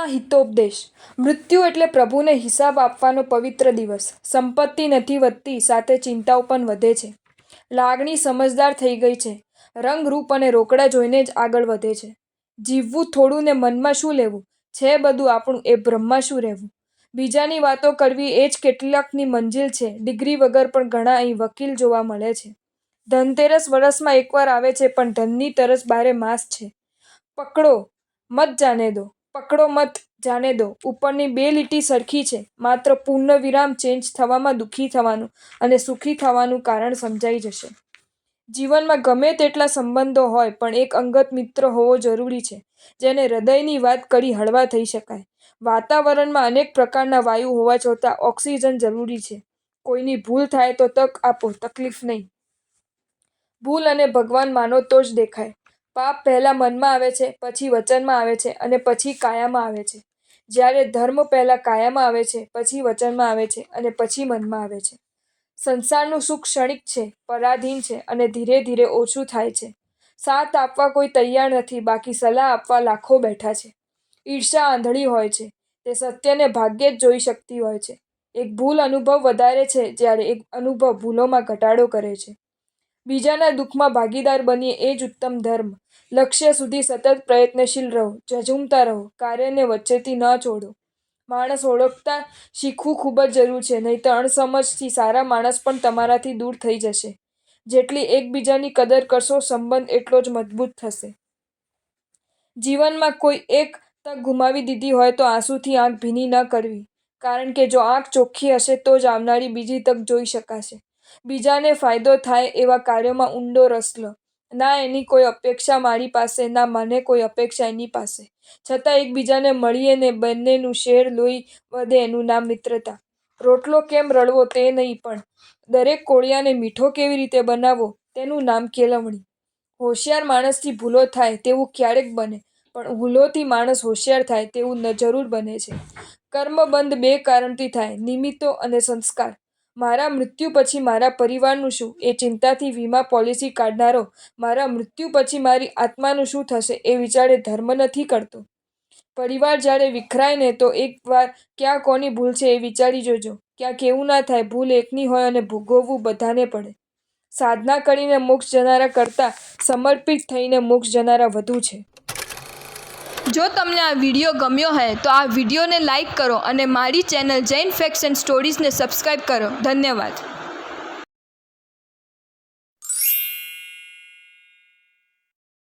હિતોપદેશ. મૃત્યુ એટલે પ્રભુને હિસાબ આપવાનો પવિત્ર દિવસ. સંપત્તિ નથી વધતી, સાથે ચિંતાઓ પણ વધે છે. લાગણી સમજદાર થઈ ગઈ છે. રંગ, રૂપ અને રોકડા જોઈને જ આગળ વધે છે. જીવવું થોડું ને મનમાં શું લેવું? છે બધું આપણું, એ બ્રહ્મમાં શું રહેવું? બીજાની વાતો કરવી એ જ કેટલાકની મંજિલ છે. ડિગ્રી વગર પણ ઘણા અહીં વકીલ જોવા મળે છે. ધનતેરસ વર્ષમાં એકવાર આવે છે, પણ ધનની તરસ બારે માસ છે. પકડો મત જાને દો. પકડો મત જાને દો. ઉપરની બે લીટી સરખી છે. માત્ર પૂર્ણવિરામ ચેન્જ થવામાં દુઃખી થવાનું અને સુખી થવાનું કારણ સમજાઈ જશે. જીવનમાં ગમે તેટલા સંબંધો હોય, પણ એક અંગત મિત્ર હોવો જરૂરી છે, જેને હૃદયની વાત કરી હળવા થઈ શકાય. વાતાવરણમાં અનેક પ્રકારના વાયુ હોવા છતાં ઓક્સિજન જરૂરી છે. કોઈની ભૂલ થાય તો તક આપો, તકલીફ નહીં. ભૂલ અને ભગવાન માનો તો જ દેખાય. પાપ પહેલા મનમાં આવે છે, પછી વચનમાં આવે છે અને પછી કાયામાં આવે છે. જ્યારે ધર્મ પહેલા કાયામાં આવે છે, પછી વચનમાં આવે છે અને પછી મનમાં આવે છે. સંસારનું સુખ ક્ષણિક છે, પરાધીન છે અને ધીરે ધીરે ઓછું થાય છે. સાથ આપવા કોઈ તૈયાર નથી, બાકી સલાહ આપવા લાખો બેઠા છે. ઈર્ષા આંધળી હોય છે, તે સત્યને ભાગ્યે જ જોઈ શકતી હોય છે. એક ભૂલ અનુભવ વધારે છે, જ્યારે એક અનુભવ ભૂલોમાં ઘટાડો કરે છે. બીજાના દુઃખમાં ભાગીદાર બનીએ એ જ ઉત્તમ ધર્મ. લક્ષ્ય સુધી સતત પ્રયત્નશીલ રહો, ઝઝૂમતા રહો, કાર્યને વચ્ચેથી ન છોડો. માણસ ઓળખતા શીખવું ખૂબ જ જરૂર છે, નહીં તો અણસમજથી સારા માણસ પણ તમારાથી દૂર થઈ જશે. જેટલી એકબીજાની કદર કરશો, સંબંધ એટલો જ મજબૂત થશે. જીવનમાં કોઈ એક તક ગુમાવી દીધી હોય તો આંસુથી આંખ ભીની ન કરવી, કારણ કે જો આંખ ચોખ્ખી હશે તો જ આવનારી બીજી તક જોઈ શકાશે. બીજાને ફાયદો થાય એવા કાર્યોમાં ઊંડો રસ લો. ના એની કોઈ અપેક્ષા મારી પાસે, ના મને કોઈ અપેક્ષા એની પાસે, છતાં એકબીજાને મળીએ ને બંનેનું શેર લોહી વધે એનું નામ મિત્રતા. રોટલો કેમ રળવો તે નહીં, પણ દરેક કોળિયાને મીઠો કેવી રીતે બનાવવો તેનું નામ કેળવણી. હોશિયાર માણસથી ભૂલો થાય તેવું ક્યારેક બને, પણ ભૂલોથી માણસ હોશિયાર થાય તેવું જરૂર બને છે. કર્મબંધ બે કારણથી થાય, નિમિત્તો અને સંસ્કાર. મારા મૃત્યુ પછી મારા પરિવારનું શું, એ ચિંતાથી વીમા પોલિસી કાઢનારો મારા મૃત્યુ પછી મારી આત્માનું શું થશે એ વિચારે ધર્મ નથી કરતો. પરિવાર જ્યારે વિખરાય ને તો એકવાર ક્યાં કોની ભૂલ છે એ વિચારી જોજો. ક્યાંક એવું ના થાય ભૂલ એકની હોય અને ભોગવવું બધાને પડે. સાધના કરીને મોક્ષ જનારા કરતાં સમર્પિત થઈને મોક્ષ જનારા વધુ છે. જો તમને આ વિડીયો ગમ્યો હોય તો આ વિડીયોને લાઈક કરો અને મારી ચેનલ જૈન ફેક્ટ્સ એન્ડ સ્ટોરીઝને સબસ્ક્રાઈબ કરો. ધન્યવાદ.